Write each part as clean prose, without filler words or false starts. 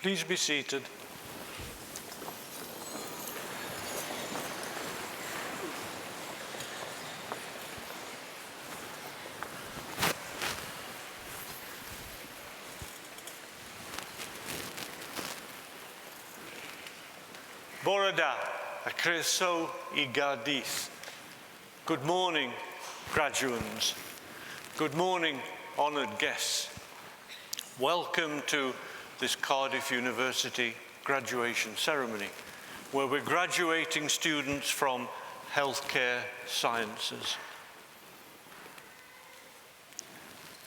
Please be seated. Bore da, a croeso I Cardiff. Good morning, graduands. Good morning, honoured guests. Welcome to this Cardiff University graduation ceremony, where we're graduating students from healthcare sciences.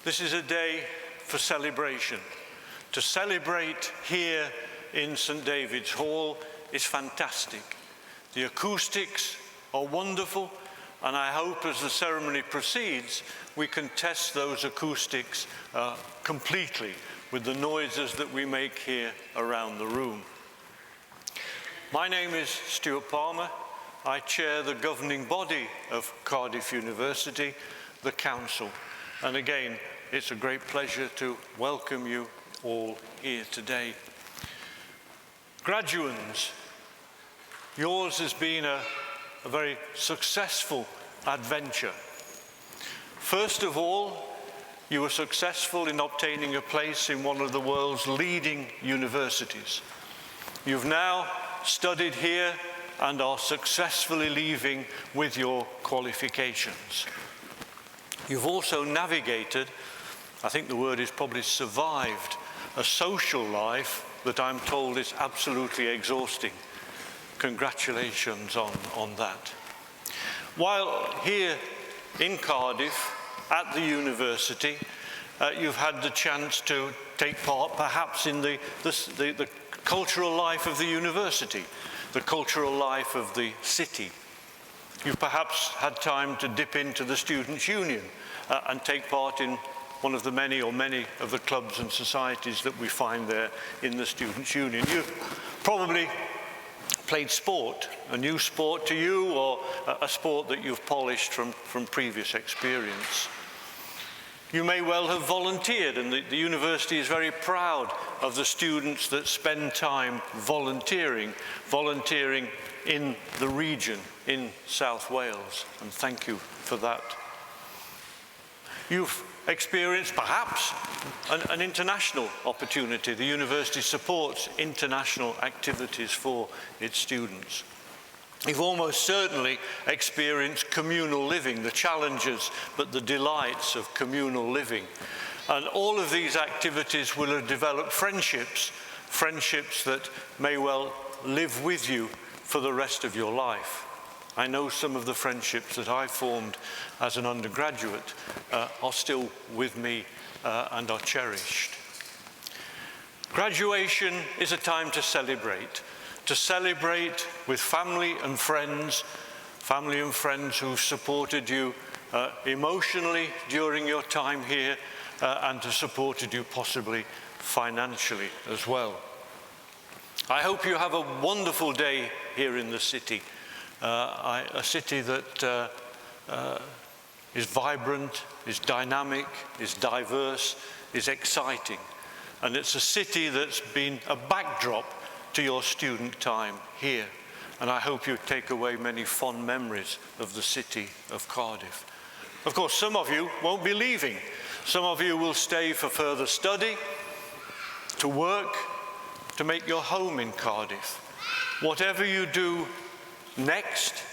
This is a day for celebration. To celebrate here in St. David's Hall is fantastic. The acoustics are wonderful, and I hope as the ceremony proceeds, we can test those acoustics completely with the noises that we make here around the room. My name is Stuart Palmer. I chair the governing body of Cardiff University, the Council. And again, it's a great pleasure to welcome you all here today. Graduands, yours has been a very successful adventure. First of all, you were successful in obtaining a place in one of the world's leading universities. You've now studied here and are successfully leaving with your qualifications. You've also navigated, I think the word is probably survived, a social life that I'm told is absolutely exhausting. Congratulations on that. While here in Cardiff, at the university, you've had the chance to take part perhaps in the cultural life of the university, the cultural life of the city. You've perhaps had time to dip into the Students' Union and take part in one of the many of the clubs and societies that we find there in the Students' Union. You've probably played sport, a new sport to you, or a sport that you've polished from previous experience. You may well have volunteered, and the university is very proud of the students that spend time volunteering in the region, in South Wales, and thank you for that. You've experienced perhaps an international opportunity. The university supports international activities for its students. You've almost certainly experienced communal living, the challenges but the delights of communal living. And all of these activities will have developed friendships that may well live with you for the rest of your life. I know some of the friendships that I formed as an undergraduate are still with me and are cherished. Graduation is a time to celebrate with family and friends who've supported you emotionally during your time here and have supported you possibly financially as well. I hope you have a wonderful day here in the city. A city that is vibrant, is dynamic, is diverse, is exciting. And it's a city that's been a backdrop to your student time here. And I hope you take away many fond memories of the city of Cardiff. Of course, some of you won't be leaving. Some of you will stay for further study, to work, to make your home in Cardiff. Whatever you do next,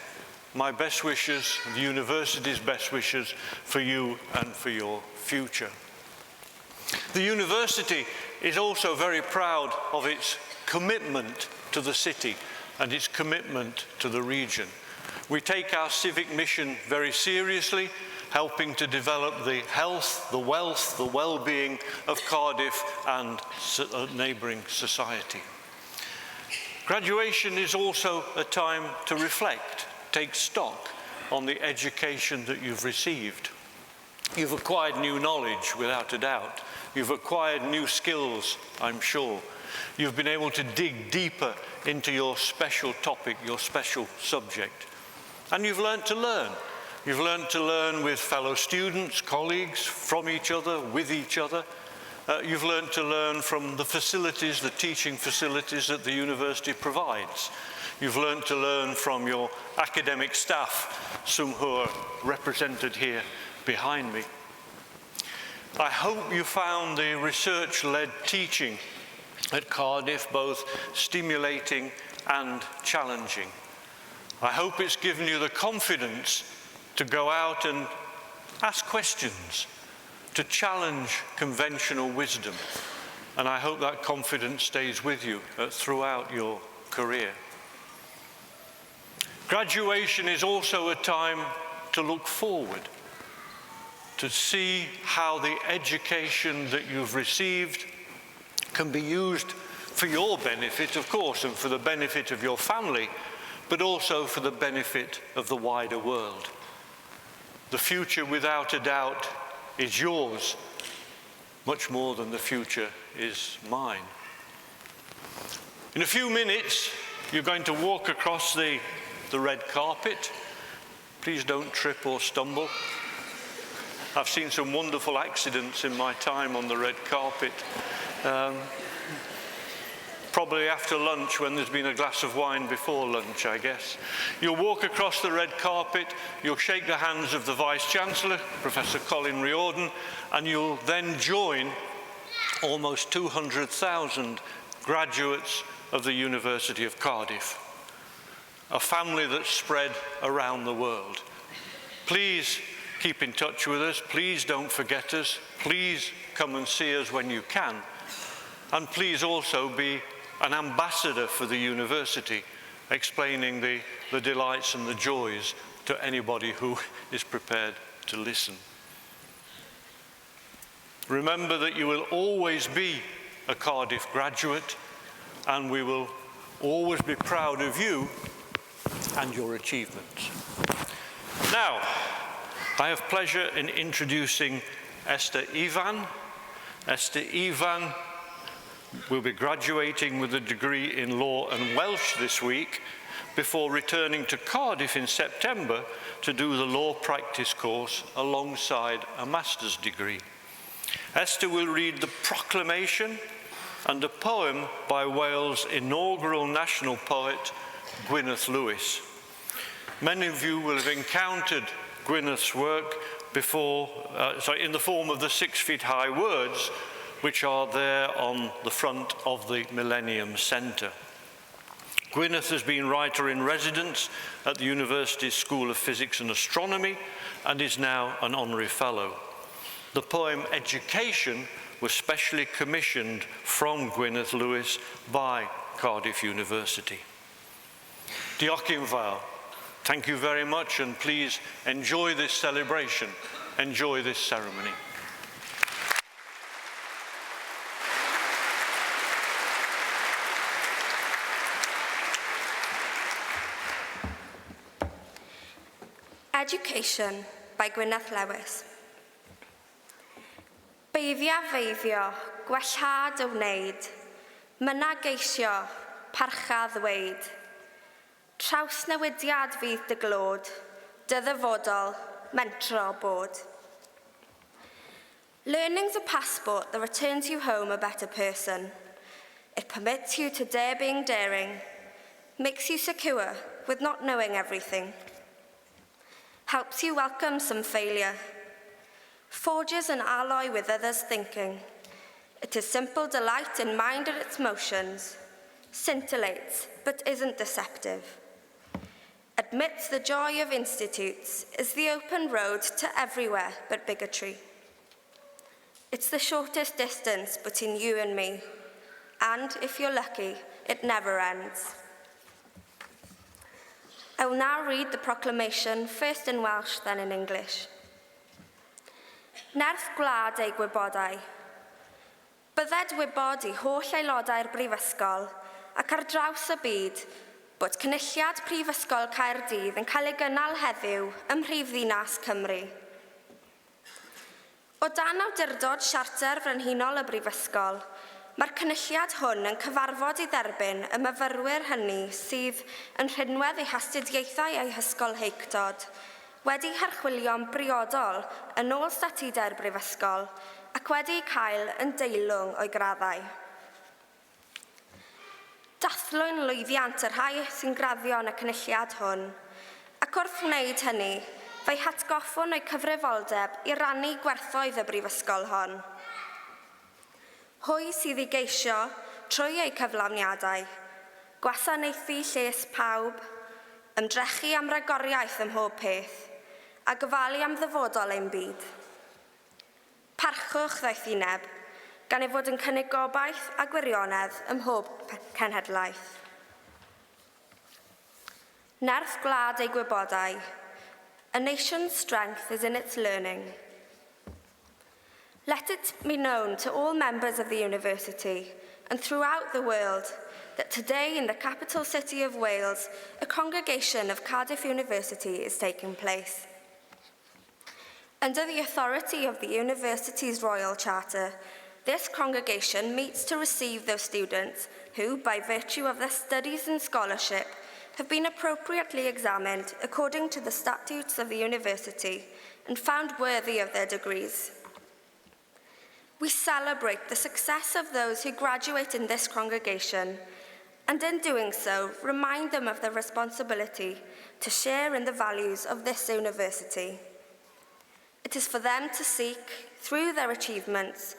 my best wishes, the university's best wishes for you and for your future. The university is also very proud of its commitment to the city and its commitment to the region. We take our civic mission very seriously, helping to develop the health, the wealth, the well-being of Cardiff and neighbouring society. Graduation is also a time to reflect, take stock on the education that you've received. You've acquired new knowledge, without a doubt. You've acquired new skills, I'm sure. You've been able to dig deeper into your special topic, your special subject. And you've learned to learn. You've learned to learn with fellow students, colleagues, from each other, with each other. You've learned to learn from the facilities, the teaching facilities that the university provides. You've learned to learn from your academic staff, some who are represented here behind me. I hope you found the research-led teaching at Cardiff both stimulating and challenging. I hope it's given you the confidence to go out and ask questions, to challenge conventional wisdom. And I hope that confidence stays with you throughout your career. Graduation is also a time to look forward, to see how the education that you've received can be used for your benefit, of course, and for the benefit of your family, but also for the benefit of the wider world. The future, without a doubt, is yours, much more than the future is mine. In a few minutes, you're going to walk across the red carpet. Please don't trip or stumble. I've seen some wonderful accidents in my time on the red carpet. Probably after lunch, when there's been a glass of wine before lunch, I guess. You'll walk across the red carpet, you'll shake the hands of the Vice-Chancellor, Professor Colin Riordan, and you'll then join almost 200,000 graduates of the University of Cardiff, a family that's spread around the world. Please keep in touch with us. Please don't forget us. Please come and see us when you can. And please also be an ambassador for the university, explaining the delights and the joys to anybody who is prepared to listen. Remember that you will always be a Cardiff graduate, and we will always be proud of you and your achievements. Now, I have pleasure in introducing Esther Ivan. Esther Ivan will be graduating with a degree in law and Welsh this week before returning to Cardiff in September to do the law practice course alongside a master's degree. Esther will read the Proclamation and a poem by Wales' inaugural national poet, Gwyneth Lewis. Many of you will have encountered Gwyneth's work in the form of the 6 feet high words, which are there on the front of the Millennium Centre. Gwyneth has been writer-in-residence at the University's School of Physics and Astronomy and is now an honorary fellow. The poem Education was specially commissioned from Gwyneth Lewis by Cardiff University. Diolch yn fawr. Thank you very much, and please enjoy this celebration, enjoy this ceremony. Education by Gwyneth Lewis. Beiddia gwellhad o wneud, myna geisio, parcha ddweud. Trawsnewidiad fydd dy glod, dy ddyfodol, mentro bod. Learning's a passport that returns you home a better person. It permits you to dare being daring, makes you secure with not knowing everything. Helps you welcome some failure, forges an alloy with others' thinking. It is simple delight in mind and its motions, scintillates but isn't deceptive. Admits the joy of institutes is the open road to everywhere but bigotry. It's the shortest distance between you and me, and if you're lucky, it never ends. I will now read the proclamation, first in Welsh, then in English. Nyrsio gwybodau. Bydded wybod I holl aelodau'r Brifysgol ac ar draws y byd bod cynulliad Prifysgol Caerdydd yn cael ei gynnal heddiw ym Mhrifddinas Cymru. O dan awdurdod Siarter Frenhinol y Brifysgol, mae'r cynulliad hwn yn cyfarfod I dderbyn y myfyrwyr hynny sydd yn rhinwedd eu hastudiaethau eu hysgol heictod, wedi harchwilio'n briodol yn ôl statudau'r Brifysgol ac wedi cael yn deilwng o'i graddau. Dathlwn lwyddiant y rhai sy'n graddio yn y cynulliad hwn, ac wrth wneud hynny, fe'i hatgoffwn o'i cyfrifoldeb i rannu gwerthoedd y brifysgol hon. Hwy sydd i geisio trwy ei cyflawniadau, gwasanaethu lles pawb, ymdrechu am ragoriaeth ym mhob peth, a gofalu am ddyfodol ein byd. Parchwch ddaethineb, gan ei fod yn cynnig gobaith a gwirionedd ym mhob cenhedlaeth. Nerth gwlad ei gwybodau, a nation's strength is in its learning. Let it be known to all members of the university and throughout the world that today in the capital city of Wales, a congregation of Cardiff University is taking place. Under the authority of the university's Royal Charter, this congregation meets to receive those students who, by virtue of their studies and scholarship, have been appropriately examined according to the statutes of the university and found worthy of their degrees. We celebrate the success of those who graduate in this congregation, and in doing so, remind them of their responsibility to share in the values of this university. It is for them to seek, through their achievements,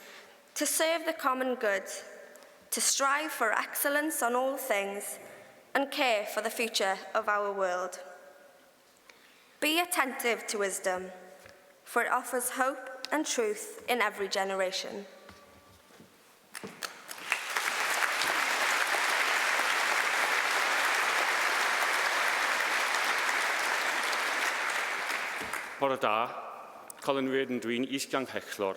to serve the common good, to strive for excellence on all things, and care for the future of our world. Be attentive to wisdom, for it offers hope and truth in every generation. Bore da, Colin Reardon dwi'n isganghechlor.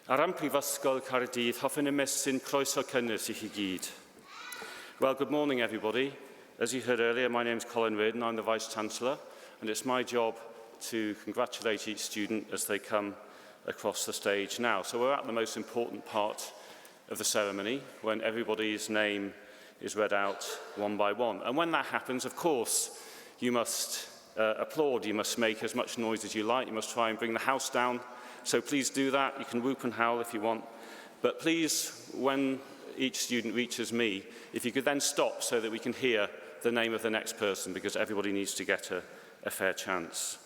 Ar ran Prifysgol Cardiff, hoffwn ymestyn croeso cynnwys I chi gyd. Well, good morning, everybody. As you heard earlier, my name is Colin Reardon. I'm the Vice-Chancellor, and it's my job to congratulate each student as they come across the stage now. So we're at the most important part of the ceremony, when everybody's name is read out one by one. And when that happens, of course, you must applaud. You must make as much noise as you like. You must try and bring the house down. So please do that. You can whoop and howl if you want. But please, when each student reaches me, if you could then stop so that we can hear the name of the next person, because everybody needs to get a fair chance.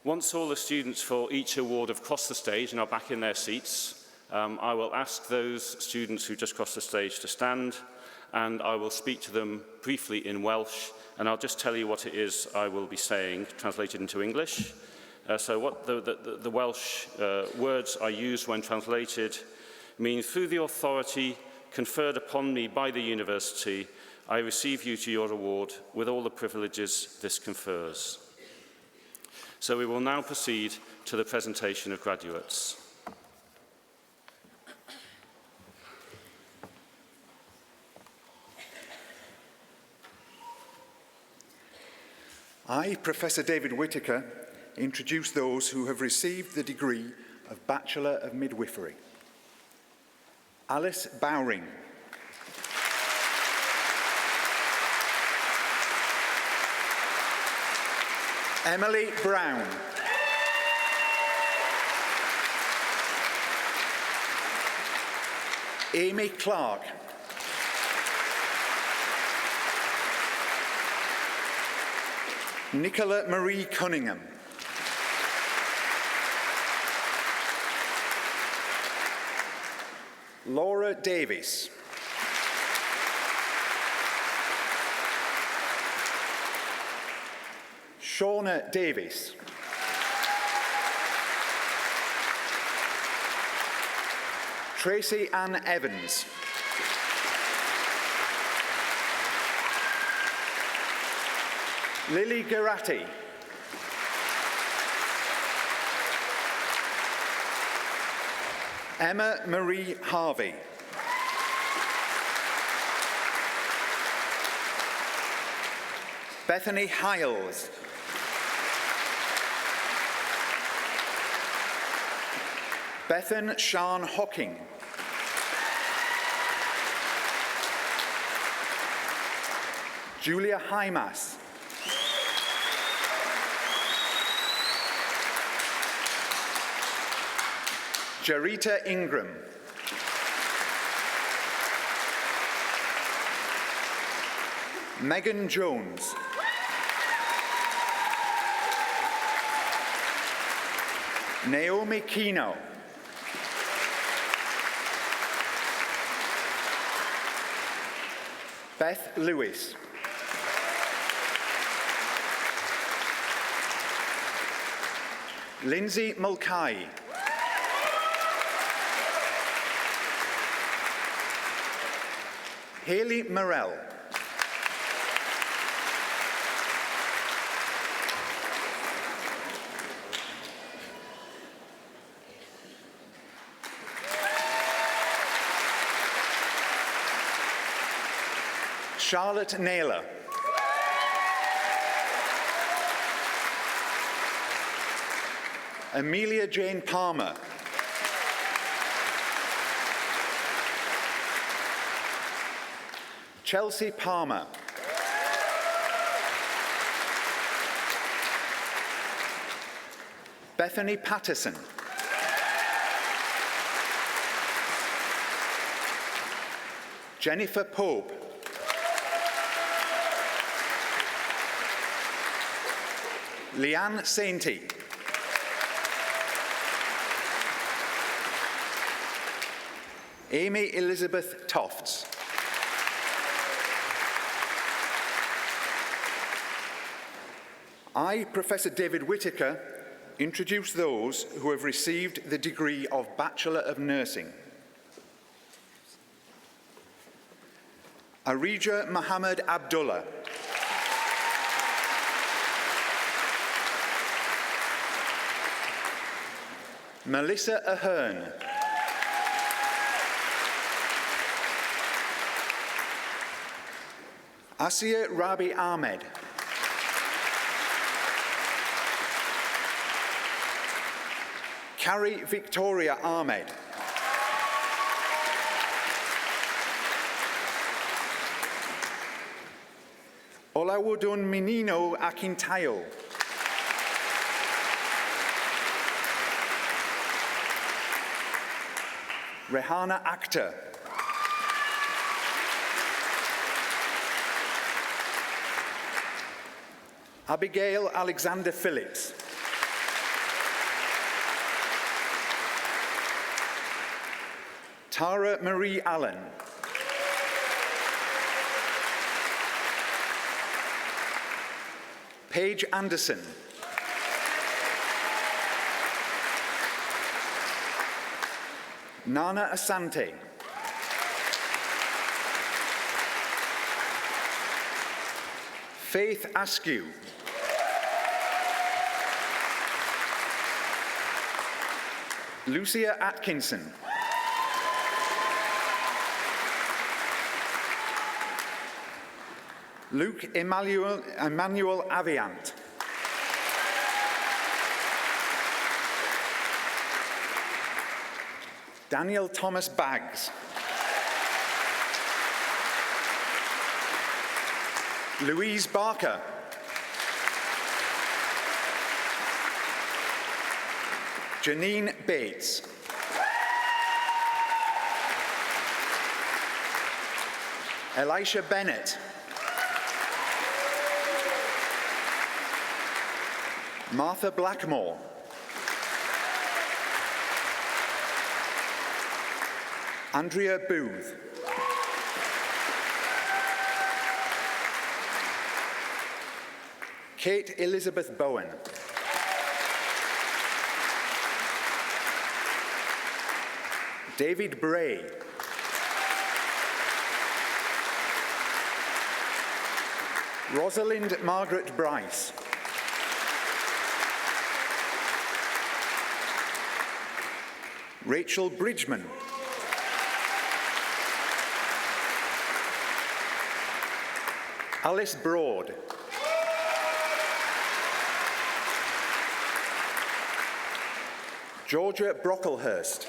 Once all the students for each award have crossed the stage and are back in their seats, I will ask those students who just crossed the stage to stand, and I will speak to them briefly in Welsh, and I'll just tell you what it is I will be saying, translated into English. So what the Welsh words I use when translated mean, through the authority conferred upon me by the university, I receive you to your award with all the privileges this confers. So we will now proceed to the presentation of graduates. I, Professor David Whittaker, introduce those who have received the degree of Bachelor of Midwifery. Alice Bowring. Emily Brown. Amy Clark. Nicola Marie Cunningham. Laura Davies. Shauna Davies. Tracy Ann Evans. Lily Garatti. Emma Marie Harvey. Bethany Hiles. Bethan Sean Hocking. Julia Hymas. Jarita Ingram. Megan Jones. Naomi Kino. Beth Lewis. Lindsay Mulcahy. Hayley Morell. Charlotte Naylor. Amelia Jane Palmer. Chelsea Palmer. Bethany Patterson. Jennifer Pope. Leanne Sainty. Amy Elizabeth Tofts. I, Professor David Whittaker, introduce those who have received the degree of Bachelor of Nursing. Arija Mohammed Abdullah. Melissa Ahern. Asiya Rabi Ahmed. Carrie Victoria Ahmed. Olawodun Minino Akintayo. Rehana Akhtar. Abigail Alexander Phillips. Tara Marie Allen. Paige Anderson. Nana Asante. Faith Askew. Lucia Atkinson. Luke Emmanuel Aviant. Daniel Thomas Baggs. Louise Barker. Janine Bates. Elisha Bennett. Martha Blackmore. Andrea Booth. Kate Elizabeth Bowen. David Bray. Rosalind Margaret Bryce. Rachel Bridgman. Alice Broad. Georgia Brocklehurst.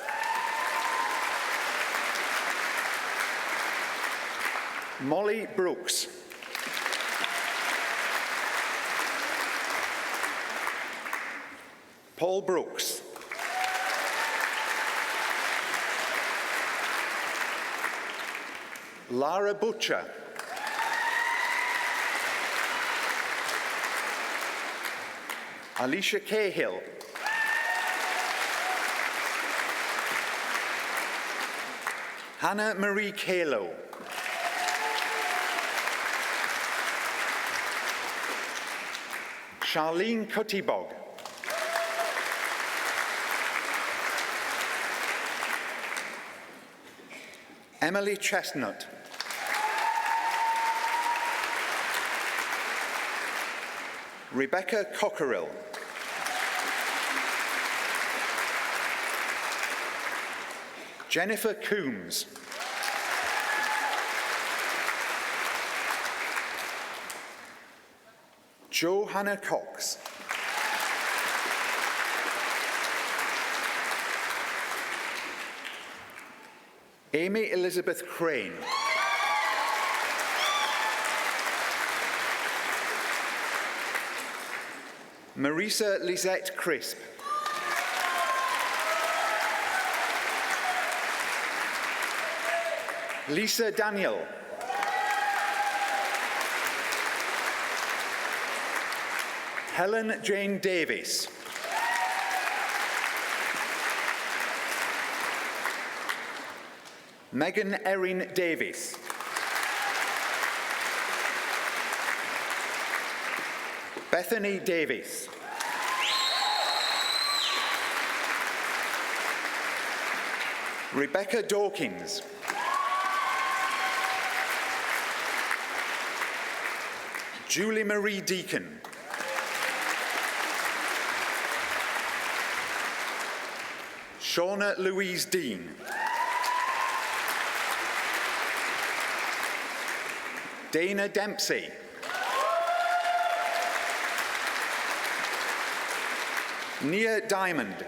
Molly Brooks. Paul Brooks. Lara Butcher. Alicia Cahill. Hannah Marie Calo. Charlene Cuttybog. Emily Chestnut. Rebecca Cockerill. Jennifer Coombs. Johanna Cox. Amy Elizabeth Crane. Marisa Lisette Crisp. Lisa Daniel. Helen Jane Davis. Megan Erin Davis. Bethany Davis. Rebecca Dawkins. Julie Marie Deacon. Shauna Louise Dean. Dana Dempsey. Nia Diamond.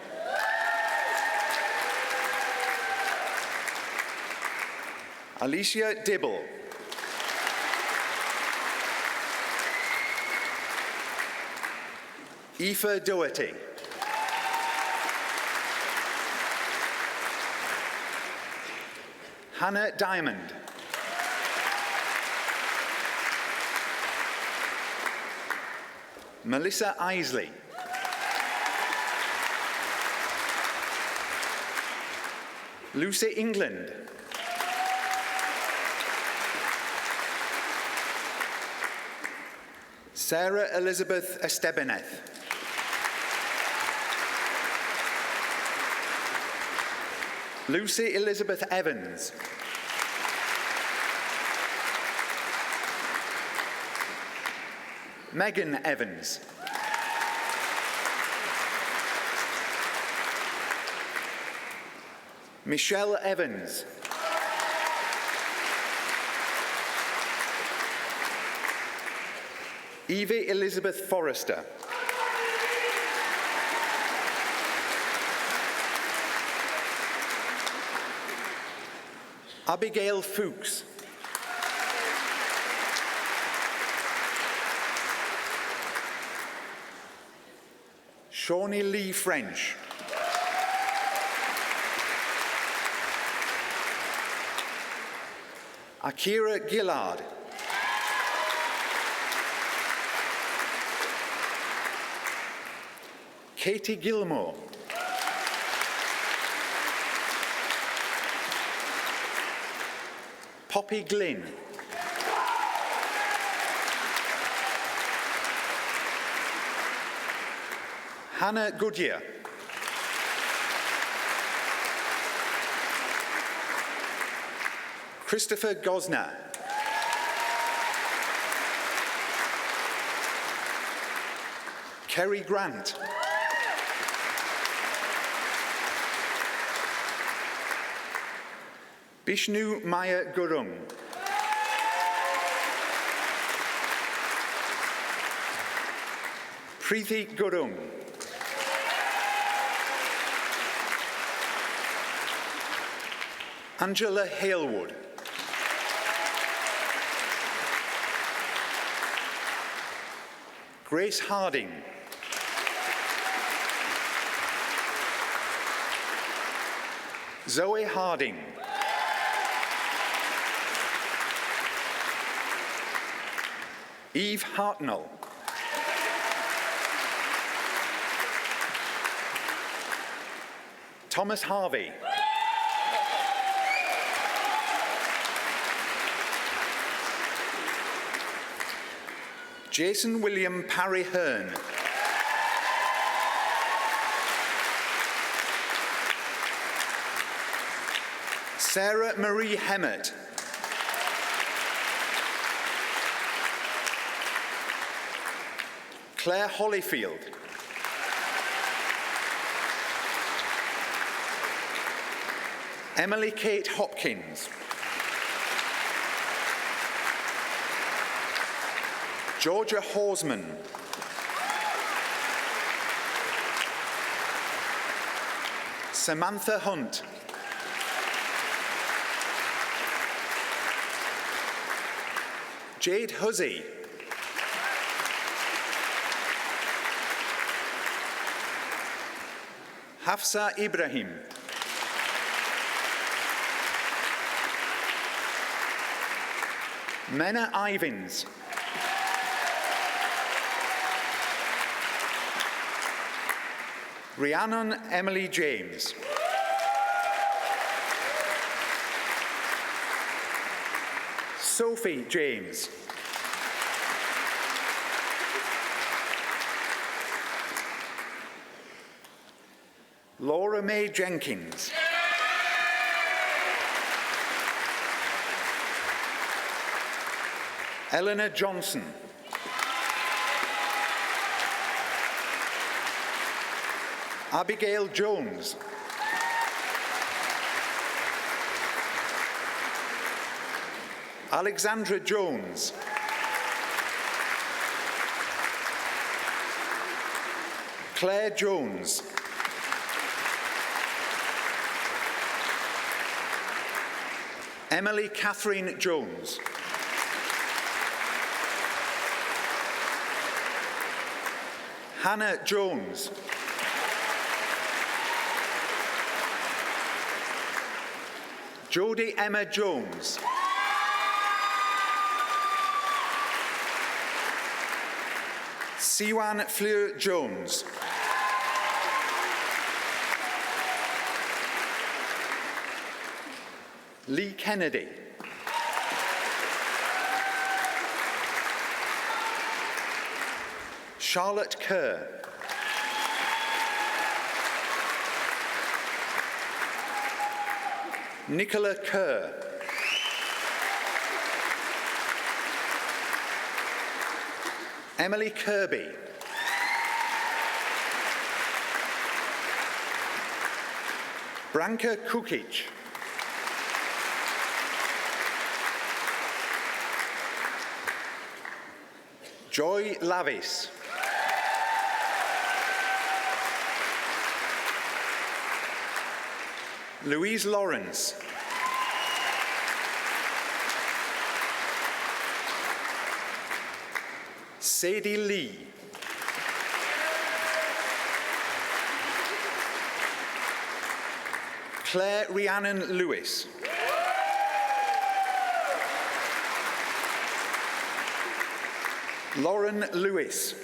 Alicia Dibble. Aoife Doherty. Hannah Diamond. Melissa Isley. Lucy England. Sarah Elizabeth Estebanez. Lucy Elizabeth Evans. Megan Evans. Michelle Evans. Evie Elizabeth Forrester. Abigail Fuchs. Shawnee Lee French. Akira Gillard. Katie Gilmore. Poppy Glynn. Hannah Goodyear. Christopher Gosner. Kerry Grant. Bishnu Maya Gurung. Preeti Gurung. Angela Halewood. Grace Harding. Zoe Harding. Eve Hartnell. Thomas Harvey. Jason William Parry Hearn. Sarah Marie Hemmert. Claire Hollyfield. Emily Kate Hopkins. Georgia Horsman. Samantha Hunt. Jade Hussey. Hafsa Ibrahim. Mena Ivins. Rhiannon Emily James. Sophie James. Laura May Jenkins. Eleanor Johnson. Abigail Jones. Alexandra Jones. Claire Jones. Emily Catherine Jones. Hannah Jones. Jodie Emma Jones. Siwan Fleur Jones. Lee Kennedy. Charlotte Kerr. Nicola Kerr. Emily Kirby. Branka Kukic. Joy Lavis. Louise Lawrence. Sadie Lee. Claire Rhiannon Lewis. Lauren Lewis.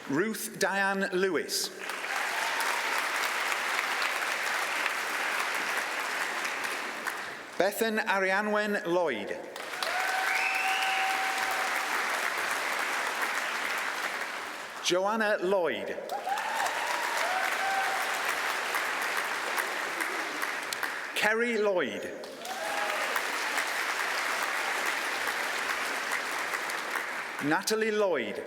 Ruth Diane Lewis. Bethan Arianwen Lloyd. Joanna Lloyd. Kerry Lloyd. Natalie Lloyd.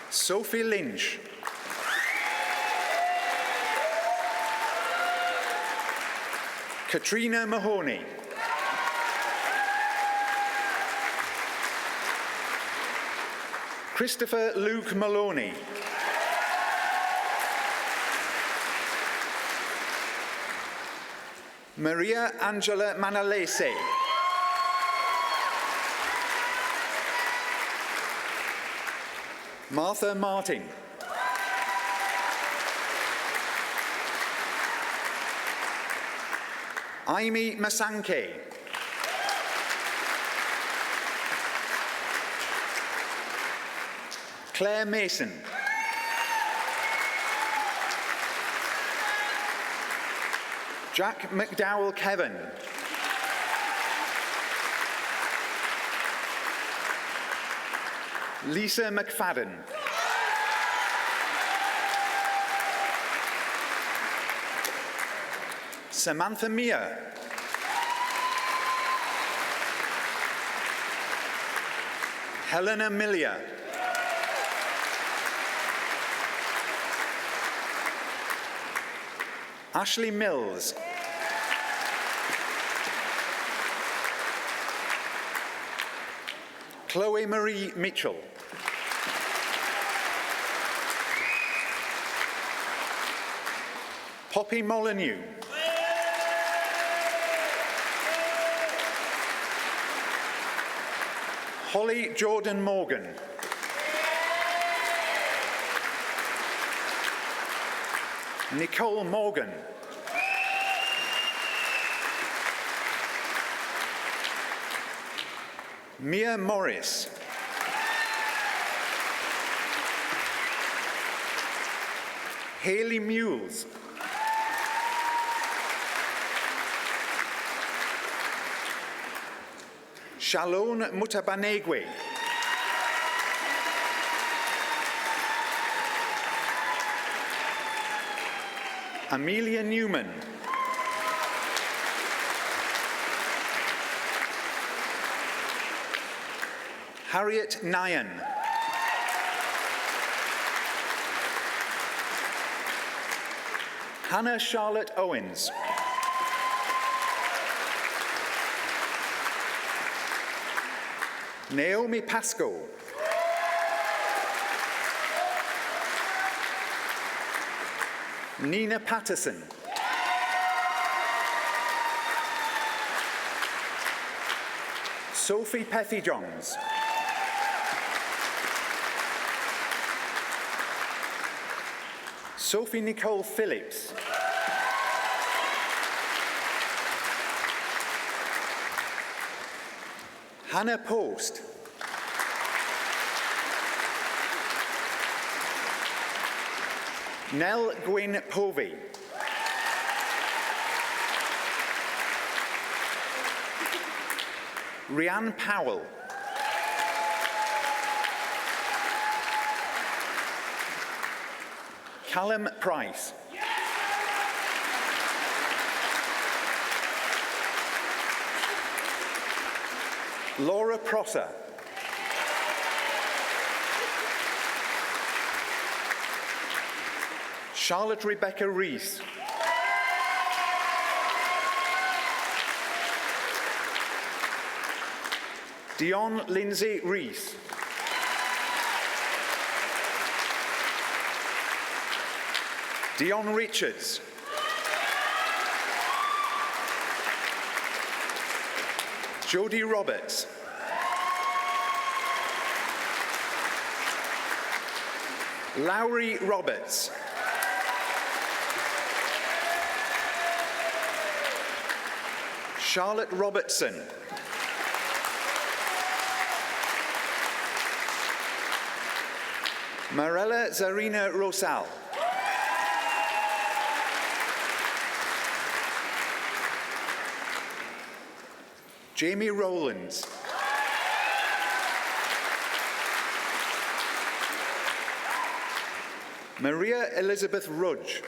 Sophie Lynch. Katrina Mahoney. Christopher Luke Maloney. Maria Angela Manalese. Martha Martin. Aimee Masanke. Claire Mason. Jack McDowell Kevin. Lisa McFadden. Samantha Mia. Helena Millia. Ashley Mills. Chloe Marie Mitchell. Poppy Molyneux. Holly Jordan Morgan. Nicole Morgan. Mia Morris. Hayley Mules. Shalon Mutabanegwe. Amelia Newman. Harriet Nyan. Hannah Charlotte Owens. Naomi Pascoe. Nina Patterson. Sophie Pethy-Johns. Sophie Nicole Phillips. Hannah Post. Nell Gwyn Povey. Rhiann Powell. Callum Price. Laura Prosser. Charlotte Rebecca Rees. Dion Lindsay Rees. Dion Richards. Jodie Roberts. Lowry Roberts. Charlotte Robertson. Marella Zarina Rosal. Jamie Rowlands. Maria Elizabeth Rudge.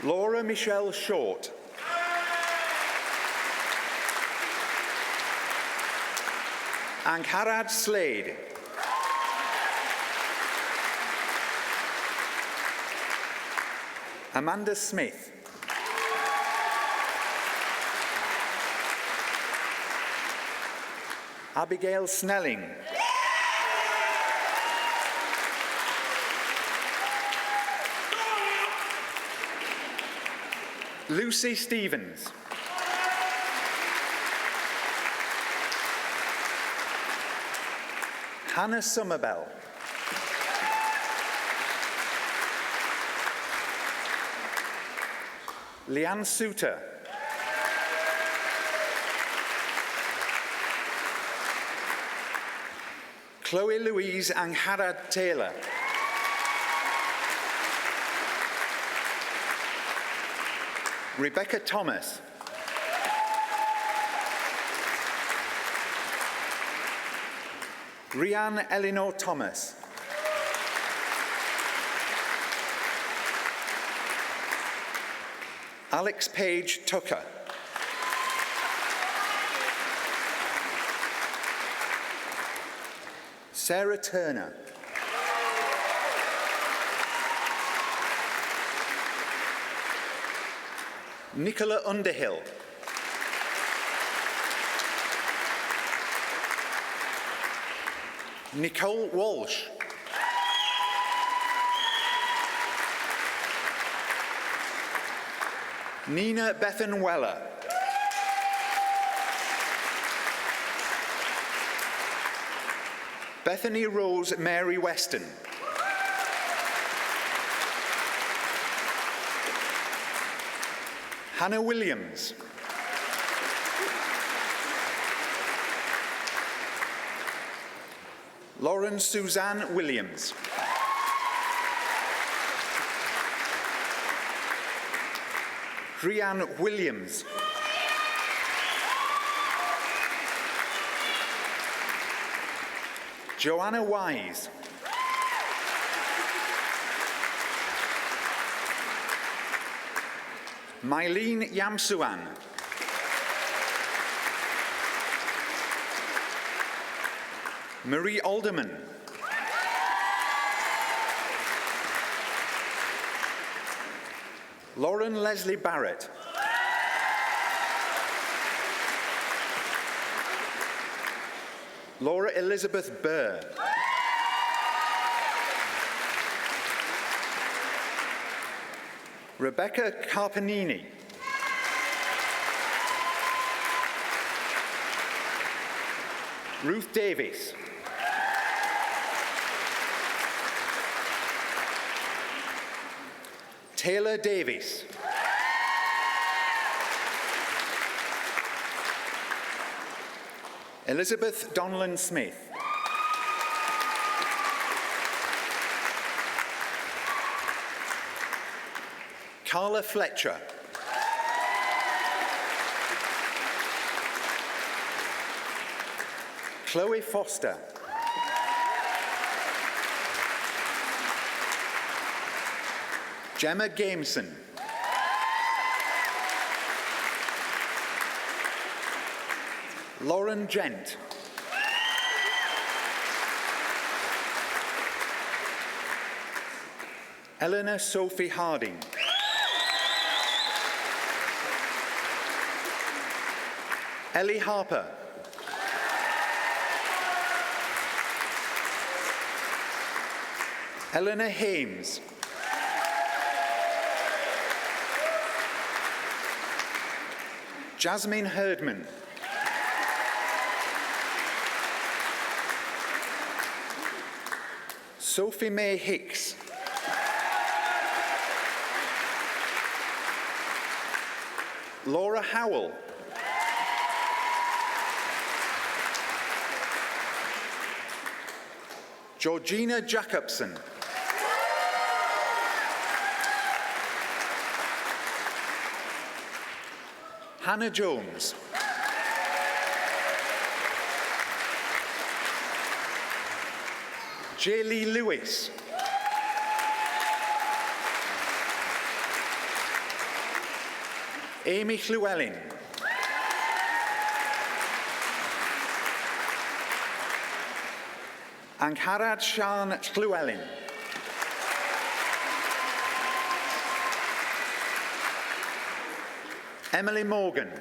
Laura Michelle Short. Angharad Slade. Amanda Smith. Abigail Snelling. Lucy Stevens. Hannah Somerville. Leanne Souter. Chloe Louise Angharad Taylor. Rebecca Thomas. Rhiann Eleanor Thomas. Alex Page Tucker. Sarah Turner. Nicola Underhill. Nicole Walsh. Nina Bethan Weller. Bethany Rose Mary Weston. Hannah Williams. Lauren Suzanne Williams. Brianne Williams. Joanna Wise. Mylene Yamsuan. Marie Alderman. Lauren Leslie Barrett. Laura Elizabeth Burr. Rebecca Carpanini. Ruth Davies. Taylor Davies. Elizabeth Donlan Smith. Carla Fletcher. Chloe Foster. Gemma Gameson. Lauren Gent. Eleanor Sophie Harding. Ellie Harper. Eleanor Hames. Jasmine Herdman. Sophie May Hicks. Laura Howell. Georgina Jacobson. Hannah Jones. J. Lee Lewis. Amy Llewellyn. Angharad Sian Llewellyn. Emily Morgan.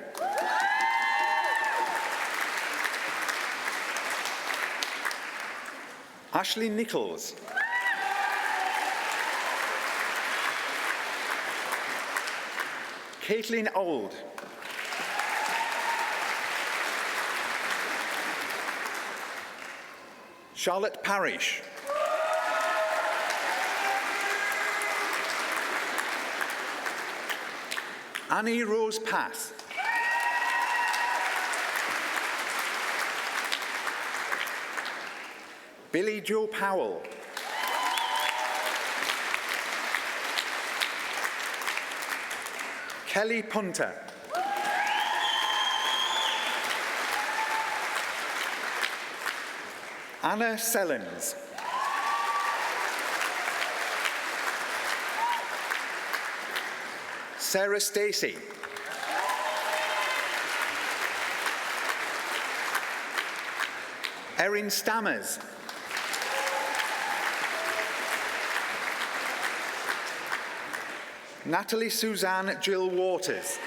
Ashley Nichols. Caitlin Old. Charlotte Parish. Annie Rose Pass. Billy Joe Powell. Kelly Punter. Anna Sellens. Sarah Stacey. Erin Stammers. Natalie Suzanne Jill Waters.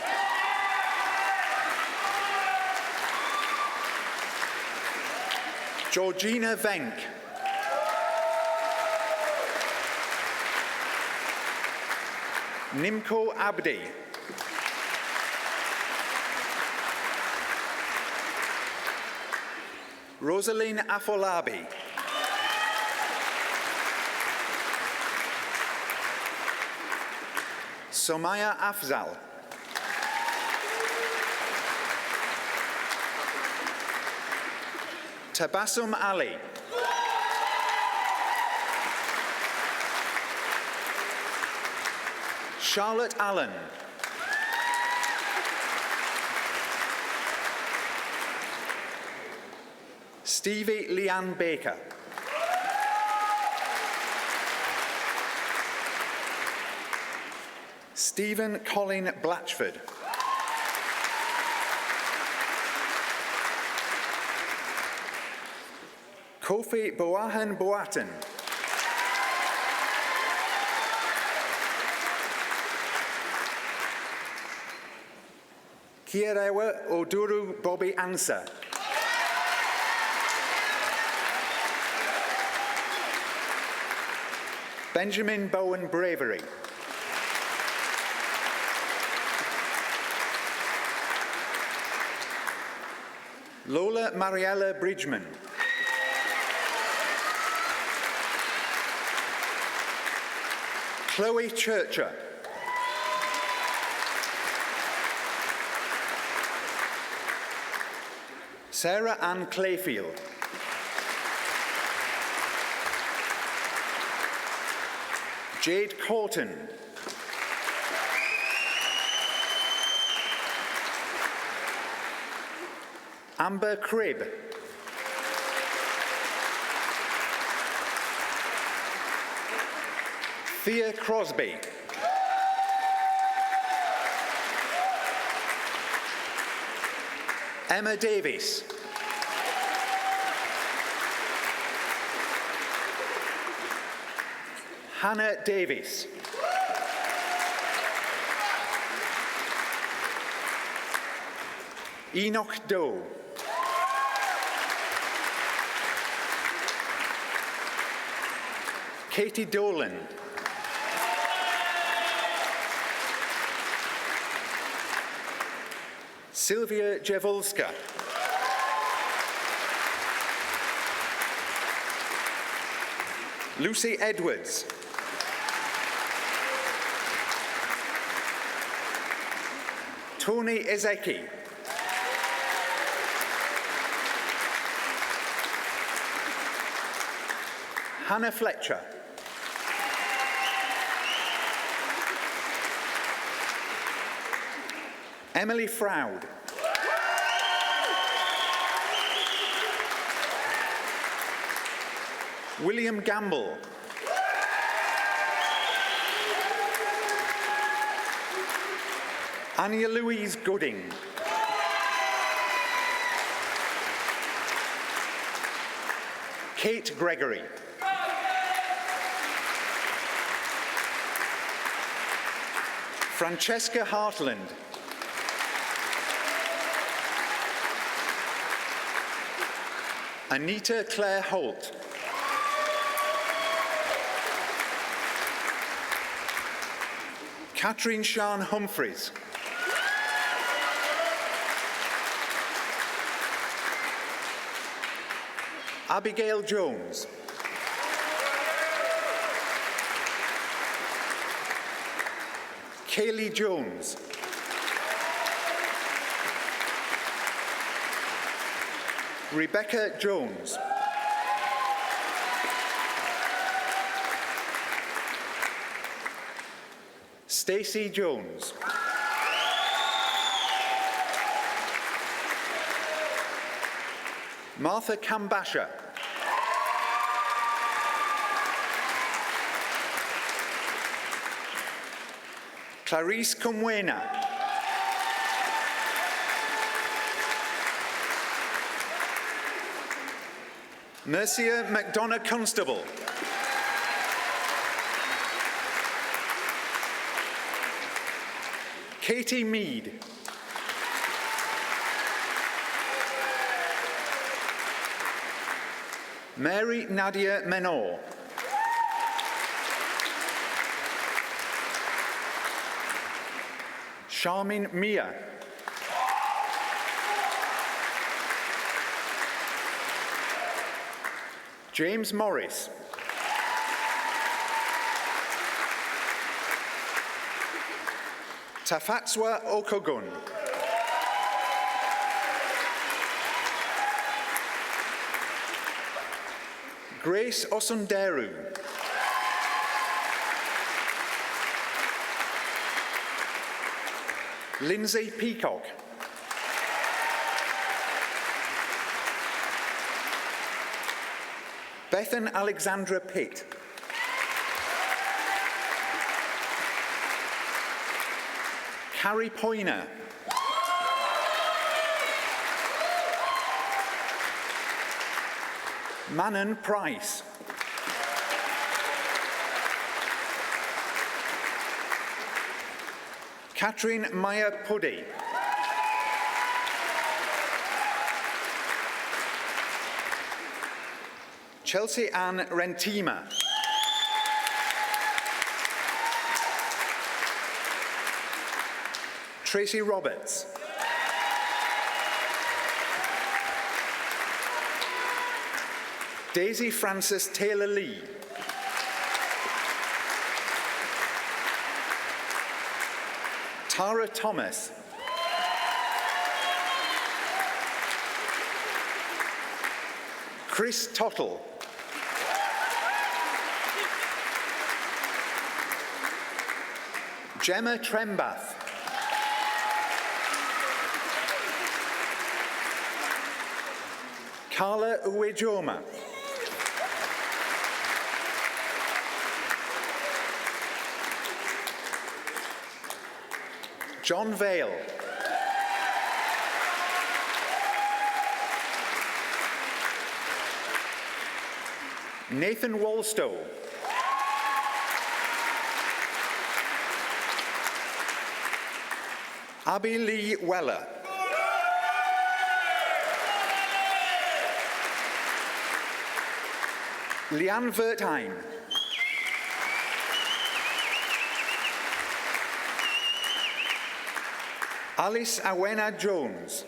Georgina Venk. Nimco Abdi. Rosaline Afolabi. Somaya Afzal. Tabassum Ali. Charlotte Allen. Stevie Leanne Baker. Stephen Colin Blatchford. Kofi Boahan Boaten. Kierewa Oduru Bobby Ansa. Benjamin Bowen Bravery. Lola Mariella Bridgman. Chloe Churcher. Sarah Ann Clayfield. Jade Corton. Amber Cribb. Thea Crosby. Emma Davies. Hannah Davies. Enoch Doe. Katie Dolan. Sylvia Jewolska. Lucy Edwards. Tony Ezeki. Hannah Fletcher. Emily Froud. William Gamble. Anya Louise Gooding. Kate Gregory. Francesca Hartland. Anita Claire Holt. Catherine Sian Humphreys. Abigail Jones. Kaylee Jones. Rebecca Jones. Stacey Jones. Martha Kambasha. Clarice Cumwena. Nyrsio McDonough Constable. Katie Mead. Mary Nadia Menor. Charmin Mia. James Morris. Tafatswa Okogun. Grace Osunderu. Lindsay Peacock. Bethan Alexandra Pitt. Carrie Poyner. Manon Price. Catherine Maya Puddy. Chelsea Ann Rentima. Tracy Roberts. Daisy Frances Taylor-Lee. Tara Thomas. Chris Tottle. Gemma Trembath. Carla Uwejoma. John Vale. Nathan Walstow. Abby Lee Weller. Leanne Wertheim. Alice Awena Jones.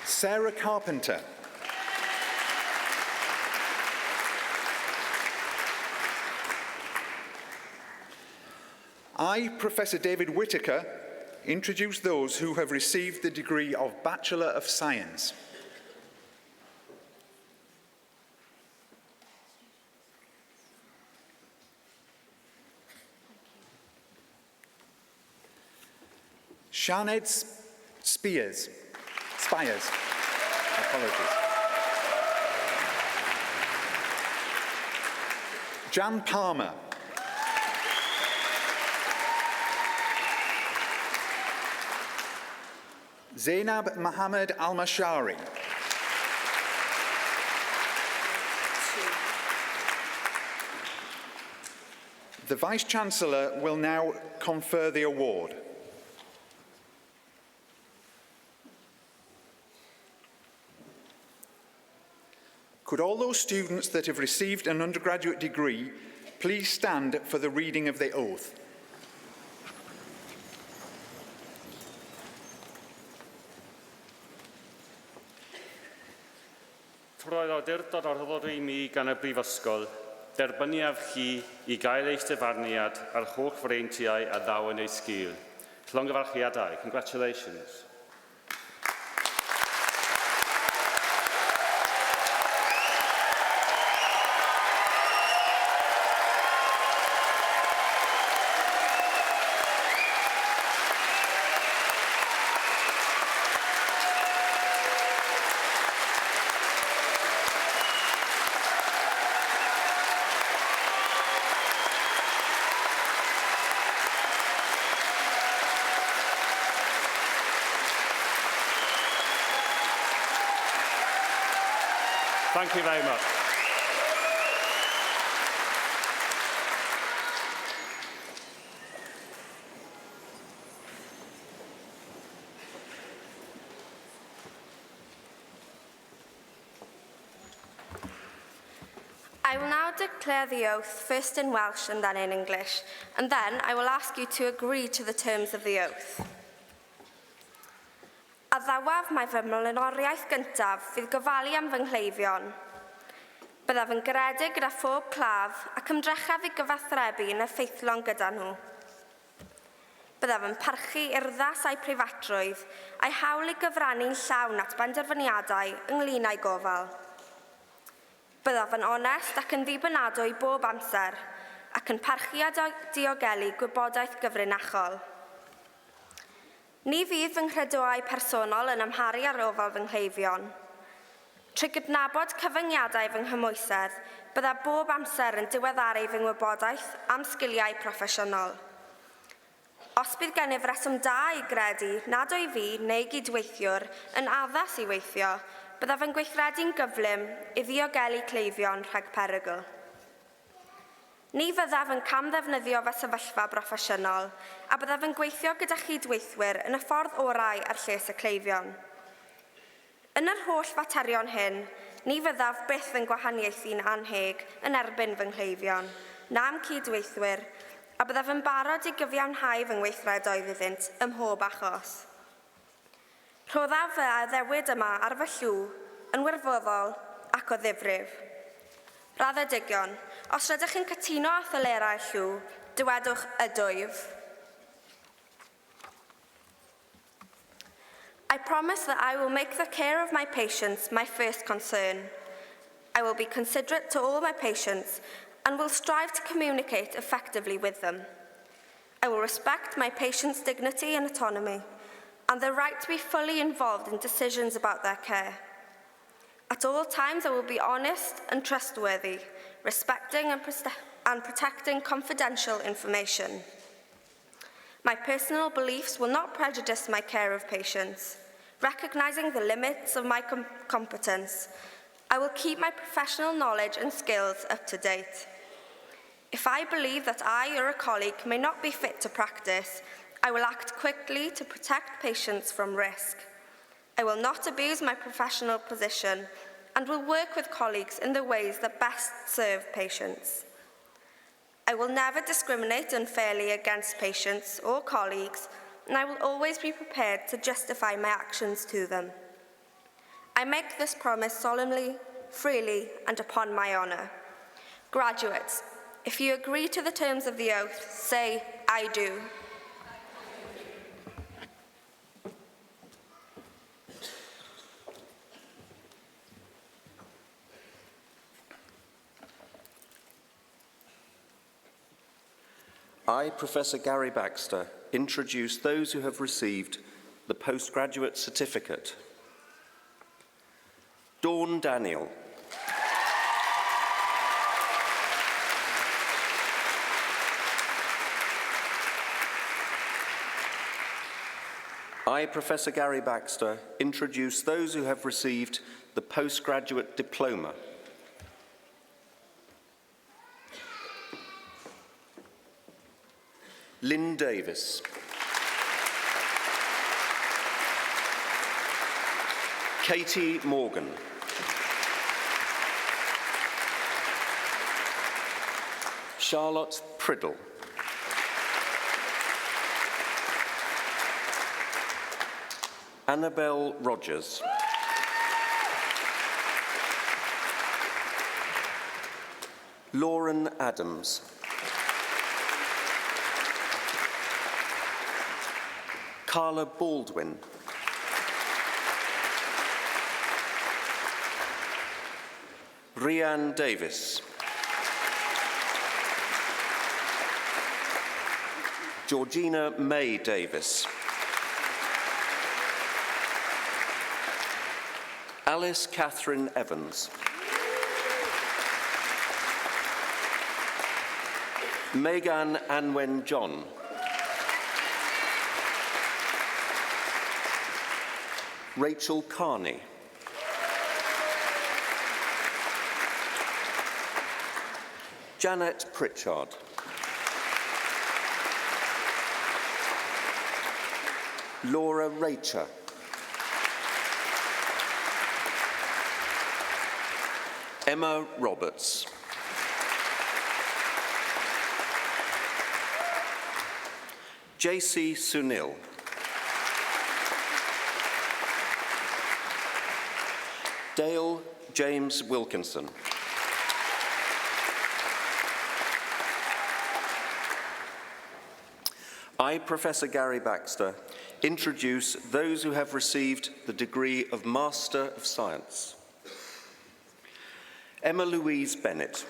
Sarah Carpenter. I, Professor David Whittaker, introduce those who have received the degree of Bachelor of Science. Sianed Spires. Apologies. Jan Palmer. Zainab Mohammed Al-Mashari. The Vice-Chancellor will now confer the award. Could all those students that have received an undergraduate degree please stand for the reading of the oath? Roedd awdurdod ar hyfodol i mi gan y Brifysgol, derbyniaf chi I gael eich dyfarniad a'r holl freintiau a ddaw yn ei sgil. Llongyfarchiadau. Congratulations. Thank you very much. I will now declare the oath, first in Welsh and then in English, and then I will ask you to agree to the terms of the oath. A ddawaf mae fy mlaenoriaeth gyntaf fydd gofalu am fy nghleifion. Byddaf yn garedig gyda phob claf ac ymdrechaf i gyfathrebu yn effeithlon gyda nhw. Byddaf yn parchu urddas a'u preifatrwydd a'i hawl i gyfrannu'n llawn at benderfyniadau ynglŷn â'i gofal. Byddaf yn onest ac yn ddibynadwy bob amser ac yn parchu a diogelu gwybodaeth gyfrinachol. Ni fydd fy nghredoau personol yn amharu ar ofal fy nghleifion. Trwy gydnabod cyfyngiadau fy nghymwysedd, bydda bob amser yn diweddaru fy ngwybodaeth am sgiliau proffesiynol. Os bydd gennyf reswm da i gredu nad o'i fi neu gydweithiwr yn addas i weithio, byddaf yn gweithredu'n gyflym i ddiogelu cleifion rhag perygl. Ni fyddaf yn camddefnyddio fy sefyllfa broffesiynol a byddaf yn gweithio gyda chydweithwyr yn y ffordd orau ar lles y cleifion. Yn yr holl faterion hyn, ni fyddaf byth yn gwahaniaethu'n anheg yn erbyn fy nghleifion, na'm cydweithwyr, a byddaf yn barod i gyfiawnhau fy ngweithredoedd iddynt ym mhob achos. Rhoddaf fy addewid yma ar fy llw yn wirfoddol ac o ddifrif. Rhaddedigion, os rydych chi'n cytuno â thylerau'r llw, dywedwch ydwyf. I promise that I will make the care of my patients my first concern. I will be considerate to all my patients and will strive to communicate effectively with them. I will respect my patients' dignity and autonomy and the right to be fully involved in decisions about their care. At all times, I will be honest and trustworthy, respecting and protecting confidential information. My personal beliefs will not prejudice my care of patients. Recognizing the limits of my competence, I will keep my professional knowledge and skills up to date. If I believe that I or a colleague may not be fit to practice, I will act quickly to protect patients from risk. I will not abuse my professional position and will work with colleagues in the ways that best serve patients. I will never discriminate unfairly against patients or colleagues, and I will always be prepared to justify my actions to them. I make this promise solemnly, freely, and upon my honour. Graduates, if you agree to the terms of the oath, say, I do. I, Professor Gary Baxter, introduce those who have received the Postgraduate Certificate. Dawn Daniel. I, Professor Gary Baxter, introduce those who have received the Postgraduate Diploma. Lynn Davis. Katie Morgan. Charlotte Priddle. Annabelle Rogers. Lauren Adams. Carla Baldwin. Rhian Davis. Georgina May Davis. Alice Catherine Evans. Megan Anwen John. Rachel Carney. Janet Pritchard. Laura Racher. Emma Roberts. JC Sunil. Dale James Wilkinson. I, Professor Gary Baxter, introduce those who have received the degree of Master of Science. Emma Louise Bennett.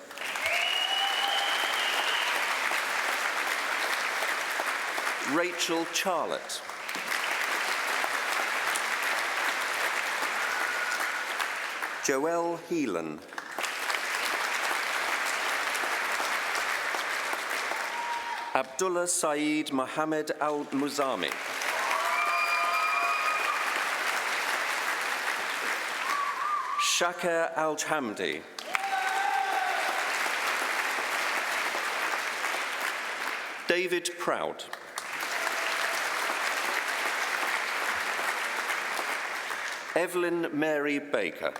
Rachel Charlotte. Joelle Heelan. Abdullah Saeed Mohammed Al-Muzami. Shakir Al-Hamdi. David Proud. Evelyn Mary Baker.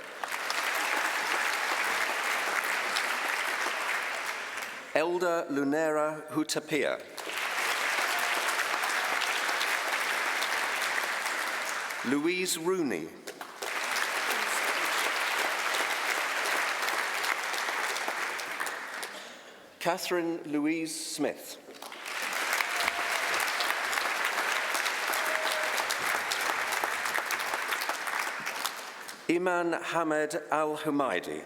Elder Lunera Hutapia. Louise Rooney. Catherine Louise Smith. Iman Hamed Al-Humaidi.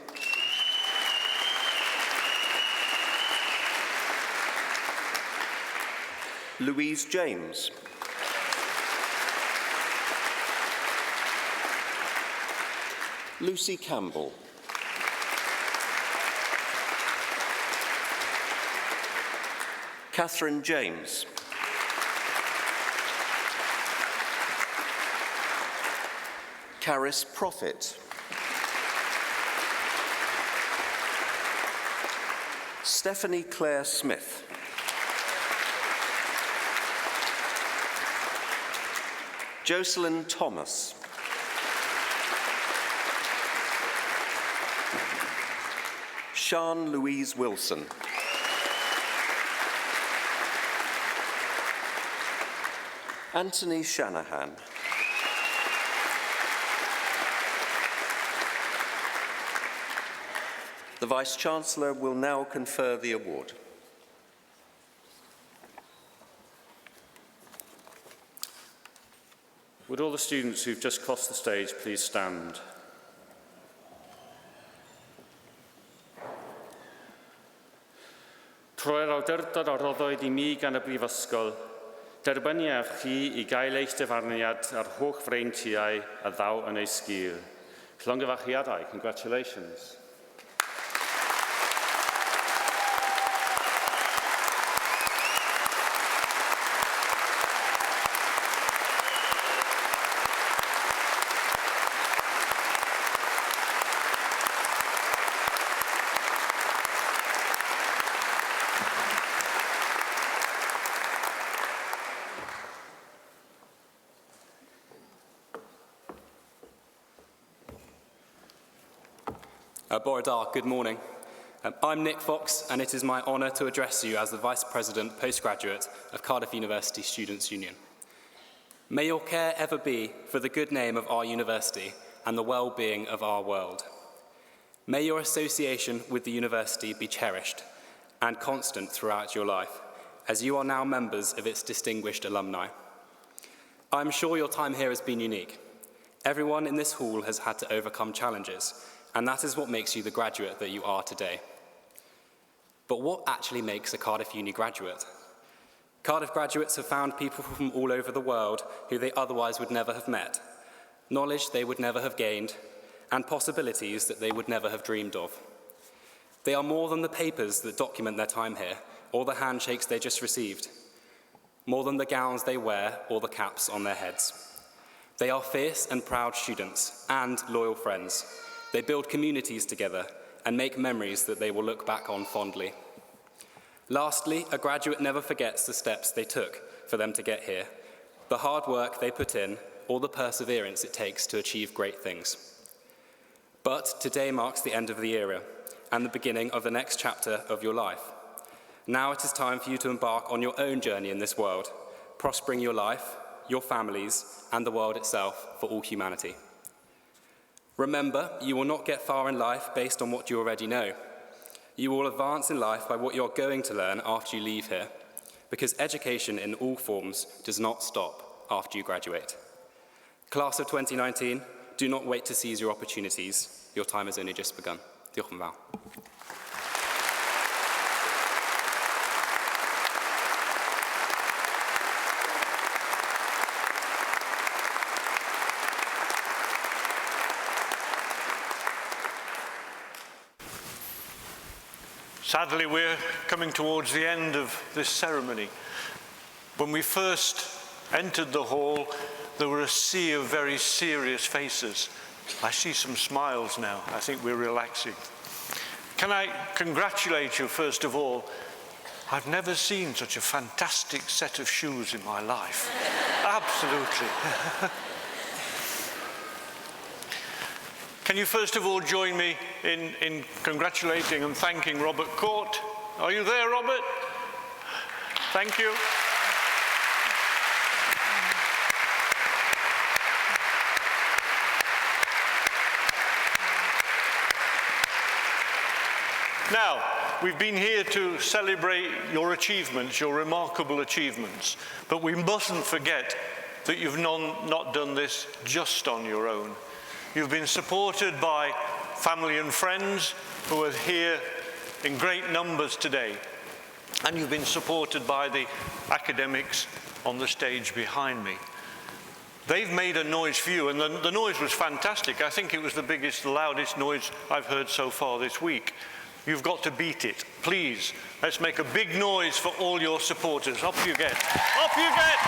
Louise James. Lucy Campbell. Catherine James. Caris Prophet. Stephanie Claire Smith. Jocelyn Thomas. Sian Louise Wilson. Anthony Shanahan. The Vice-Chancellor will now confer the award. Would all the students who've just crossed the stage please stand? Troi'r awdurdod a roddoedd I mi gan y Brifysgol, derbyniaf chi I gael eich dyfarniad ar holl freintiau a ddaw yn ei sgil. Llongyfarchiadau, congratulations. Bore da, good morning. I'm Nick Fox, and it is my honour to address you as the Vice President, Postgraduate of Cardiff University Students' Union. May your care ever be for the good name of our university and the well-being of our world. May your association with the university be cherished and constant throughout your life, as you are now members of its distinguished alumni. I'm sure your time here has been unique. Everyone in this hall has had to overcome challenges, and that is what makes you the graduate that you are today. But what actually makes a Cardiff Uni graduate? Cardiff graduates have found people from all over the world who they otherwise would never have met, knowledge they would never have gained, and possibilities that they would never have dreamed of. They are more than the papers that document their time here, or the handshakes they just received, more than the gowns they wear or the caps on their heads. They are fierce and proud students and loyal friends. They build communities together and make memories that they will look back on fondly. Lastly, a graduate never forgets the steps they took for them to get here, the hard work they put in, or the perseverance it takes to achieve great things. But today marks the end of the era and the beginning of the next chapter of your life. Now it is time for you to embark on your own journey in this world, prospering your life, your families, and the world itself for all humanity. Remember, you will not get far in life based on what you already know. You will advance in life by what you're going to learn after you leave here, because education in all forms does not stop after you graduate. Class of 2019, do not wait to seize your opportunities. Your time has only just begun. Diolch yn fawr. Sadly, we're coming towards the end of this ceremony. When we first entered the hall, there were a sea of very serious faces. I see some smiles now. I think we're relaxing. Can I congratulate you, first of all? I've never seen such a fantastic set of shoes in my life. Absolutely. Can you first of all join me in congratulating and thanking Robert Court? Are you there, Robert? Thank you. Now, we've been here to celebrate your achievements, your remarkable achievements, but we mustn't forget that you've not done this just on your own. You've been supported by family and friends who are here in great numbers today, and you've been supported by the academics on the stage behind me. They've made a noise for you, and the noise was fantastic. I think it was the biggest, loudest noise I've heard so far this week. You've got to beat it. Please, let's make a big noise for all your supporters. Up you get. Up you get!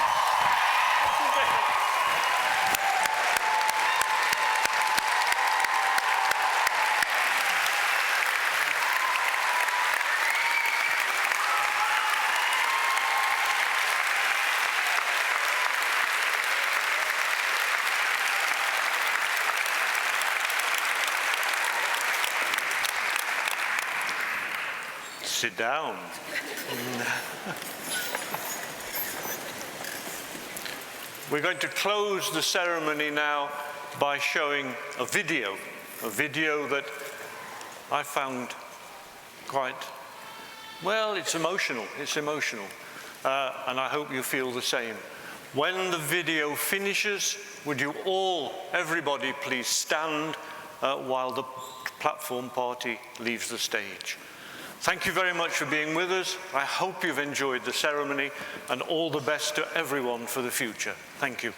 Sit down. We're going to close the ceremony now by showing a video that I found quite, well, it's emotional, and I hope you feel the same. When the video finishes, would you all, everybody, please stand while the platform party leaves the stage. Thank you very much for being with us. I hope you've enjoyed the ceremony, and all the best to everyone for the future. Thank you.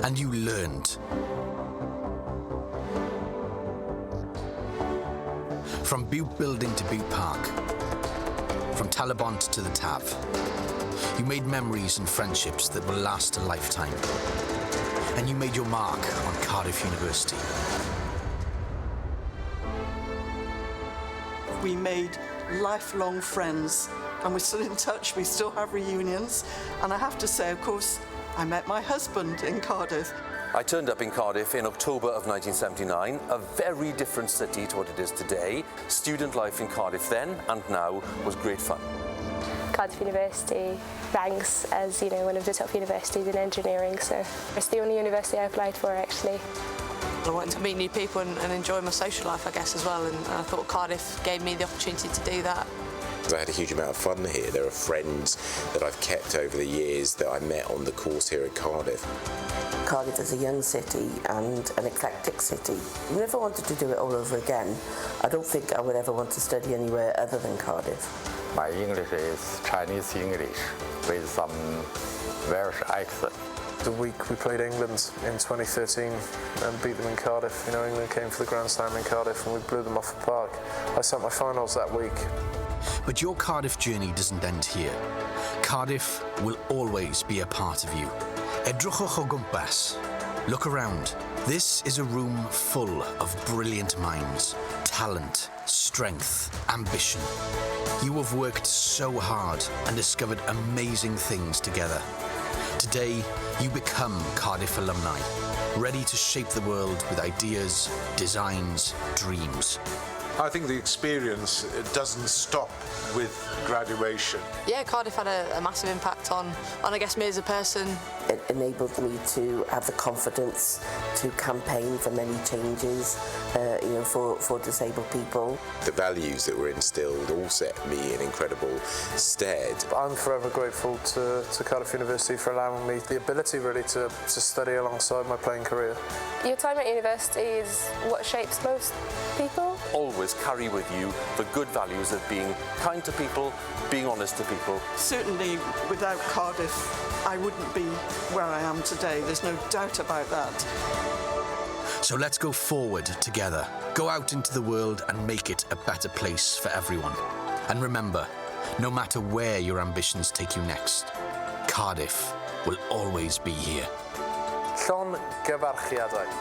And you learned. From Butte Building to Butte Park, from Talabont to the Tav, you made memories and friendships that will last a lifetime. and you made your mark on Cardiff University. We made lifelong friends, and we're still in touch. We still have reunions. And I have to say, of course, I met my husband in Cardiff. I turned up in Cardiff in October of 1979, a very different city to what it is today. Student life in Cardiff then and now was great fun. Cardiff University ranks as, one of the top universities in engineering, so it's the only university I applied for, actually. I wanted to meet new people and enjoy my social life, I guess, as well, and I thought Cardiff gave me the opportunity to do that. I had a huge amount of fun here. There are friends that I've kept over the years that I met on the course here at Cardiff. Cardiff is a young city and an eclectic city. I never wanted to do it all over again. I don't think I would ever want to study anywhere other than Cardiff. My English is Chinese English with some Welsh accent. The week we played England in 2013 and beat them in Cardiff. England came for the Grand Slam in Cardiff and we blew them off the park. I sent my finals that week. But your Cardiff journey doesn't end here. Cardiff will always be a part of you. Edrychwch o gwmpas. Look around. This is a room full of brilliant minds, talent, strength, ambition. You have worked so hard and discovered amazing things together. Today, you become Cardiff alumni, ready to shape the world with ideas, designs, dreams. I think the experience doesn't stop with graduation. Yeah, Cardiff had a massive impact on, I guess, me as a person. It enabled me to have the confidence to campaign for many changes, for disabled people. The values that were instilled all set me in incredible stead. I'm forever grateful to Cardiff University for allowing me the ability really to study alongside my playing career. Your time at university is what shapes most people. Always carry with you the good values of being kind to people, being honest to people. Certainly, without Cardiff, I wouldn't be where I am today. There's no doubt about that. So let's go forward together. Go out into the world and make it a better place for everyone. And remember, no matter where your ambitions take you next, Cardiff will always be here. Gwyddorau.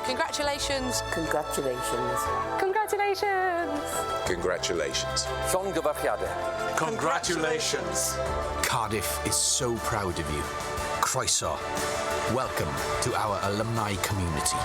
Congratulations. Congratulations. Congratulations. Congratulations. Gwyddorau. Congratulations. Cardiff is so proud of you. Croeso. Welcome to our alumni community.